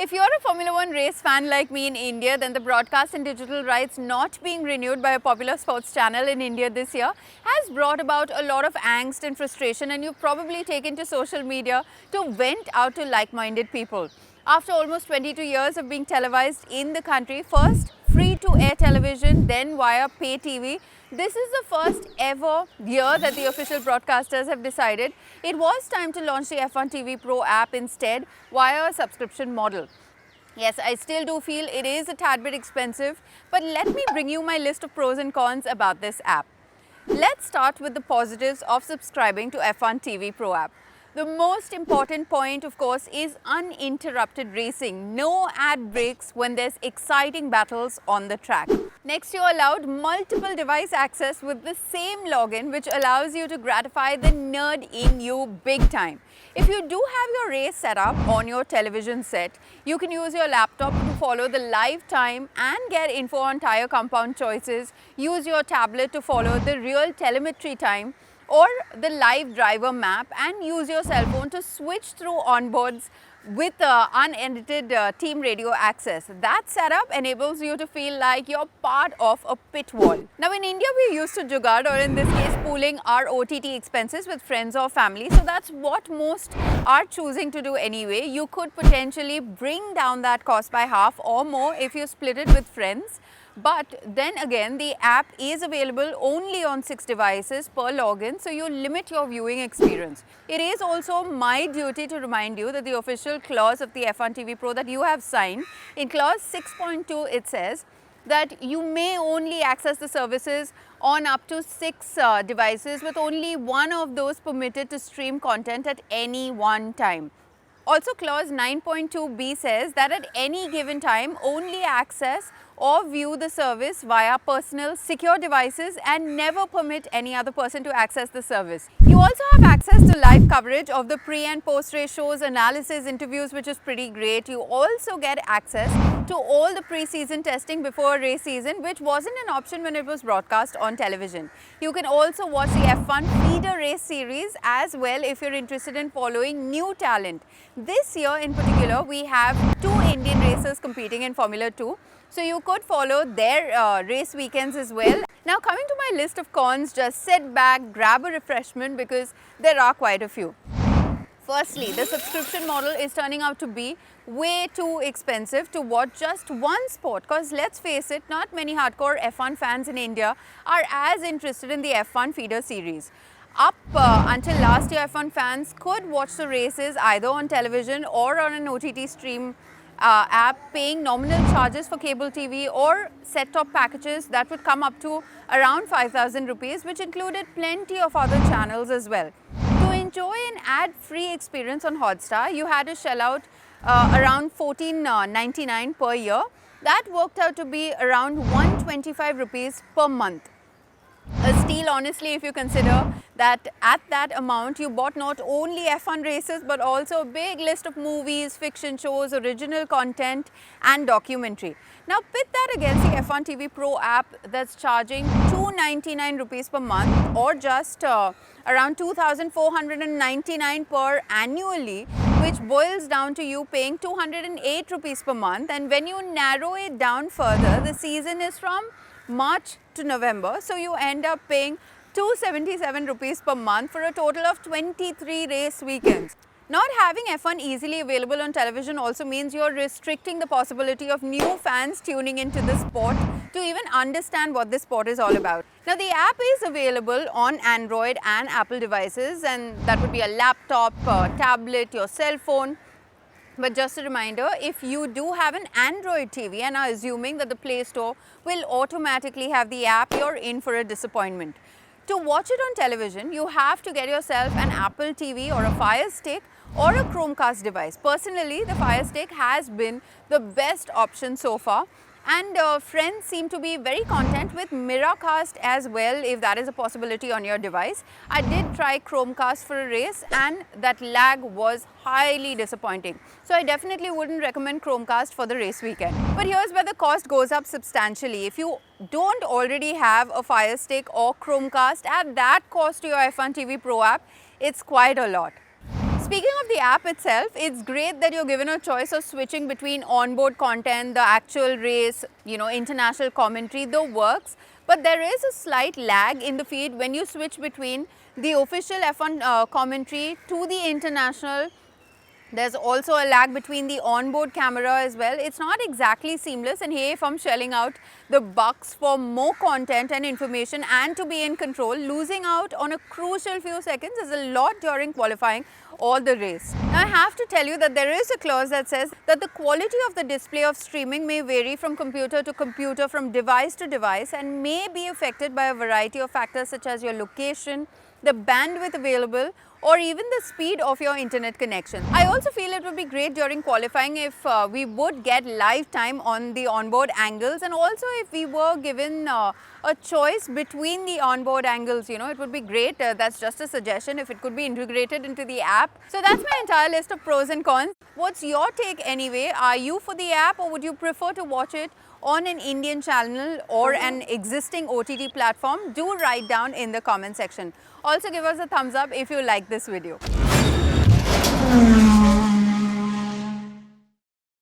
If you're a Formula One race fan like me in India, then the broadcast and digital rights not being renewed by a popular sports channel in India this year has brought about a lot of angst and frustration, and you've probably taken to social media to vent out to like-minded people. After almost 22 years of being televised in the country, first free-to-air television, then via pay TV, this is the first ever year that the official broadcasters have decided it was time to launch the F1 TV Pro app instead via a subscription model. Yes, I still do feel it is a tad bit expensive, but let me bring you my list of pros and cons about this app. Let's start with the positives of subscribing to F1 TV Pro app. The most important point, of course, is uninterrupted racing. No ad breaks when there's exciting battles on the track. Next, you're allowed multiple device access with the same login, which allows you to gratify the nerd in you big time. If you do have your race set up on your television set, you can use your laptop to follow the live time and get info on tyre compound choices, use your tablet to follow the real telemetry time or the live driver map, and use your cell phone to switch through onboards with unedited team radio access. That setup enables you to feel like you're part of a pit wall. Now in India, we used to jugaad, or in this case pooling our OTT expenses with friends or family. So that's what most are choosing to do anyway. You could potentially bring down that cost by half or more if you split it with friends. But then again, the app is available only on 6 devices per login, so you limit your viewing experience. It is also my duty to remind you that the official clause of the F1 TV Pro that you have signed, in clause 6.2 it says that you may only access the services on up to 6 devices, with only one of those permitted to stream content at any one time. Also, clause 9.2b says that at any given time, only access or view the service via personal secure devices and never permit any other person to access the service. You also have access to live coverage of the pre and post race shows, analysis, interviews, which is pretty great. You also get access to all the pre-season testing before race season, which wasn't an option when it was broadcast on television. You can also watch the F1 feeder race series as well if you're interested in following new talent. This year in particular, we have 2 Indian racers competing in Formula 2. So you could follow their race weekends as well. Now coming to my list of cons, just sit back, grab a refreshment because there are quite a few. Firstly, the subscription model is turning out to be way too expensive to watch just one sport, because let's face it, not many hardcore F1 fans in India are as interested in the F1 feeder series. Up until last year, F1 fans could watch the races either on television or on an OTT stream app, paying nominal charges for cable TV or set-top packages that would come up to around 5,000 rupees, which included plenty of other channels as well. To enjoy an ad-free experience on Hotstar, you had to shell out around $14.99 per year. That worked out to be around 125 rupees per month. A steal, honestly, if you consider that at that amount you bought not only F1 races but also a big list of movies, fiction shows, original content and documentary. Now pit that against the F1 TV Pro app that's charging 299 rupees per month, or just around 2,499 per annually, which boils down to you paying 208 rupees per month. And when you narrow it down further, the season is from March to November, so you end up paying 277 rupees per month for a total of 23 race weekends. Not having F1 easily available on television also means you're restricting the possibility of new fans tuning into the sport to even understand what this sport is all about. Now the app is available on Android and Apple devices, and that would be a laptop, tablet, your cell phone. But just a reminder, if you do have an Android TV and are assuming that the Play Store will automatically have the app, you're in for a disappointment. To watch it on television, you have to get yourself an Apple TV or a Fire Stick or a Chromecast device. Personally, the Fire Stick has been the best option so far. And friends seem to be very content with Miracast as well, if that is a possibility on your device. I did try Chromecast for a race and that lag was highly disappointing. So I definitely wouldn't recommend Chromecast for the race weekend. But here's where the cost goes up substantially. If you don't already have a Fire Stick or Chromecast, add that cost to your F1 TV Pro app, it's quite a lot. Speaking of the app itself, it's great that you're given a choice of switching between onboard content, the actual race, international commentary, the works. But there is a slight lag in the feed when you switch between the official F1 commentary to the international. There's also a lag between the onboard camera as well. It's not exactly seamless, and hey, if I'm shelling out the bucks for more content and information and to be in control, losing out on a crucial few seconds is a lot during qualifying or the race. Now I have to tell you that there is a clause that says that the quality of the display of streaming may vary from computer to computer, from device to device, and may be affected by a variety of factors such as your location, the bandwidth available, or even the speed of your internet connection. I also feel it would be great during qualifying if we would get live time on the onboard angles, and also if we were given a choice between the onboard angles, it would be great. That's just a suggestion if it could be integrated into the app. So that's my entire list of pros and cons. What's your take anyway? Are you for the app, or would you prefer to watch it on an Indian channel or an existing OTT platform? Do write down in the comment section. Also give us a thumbs up if you like this video.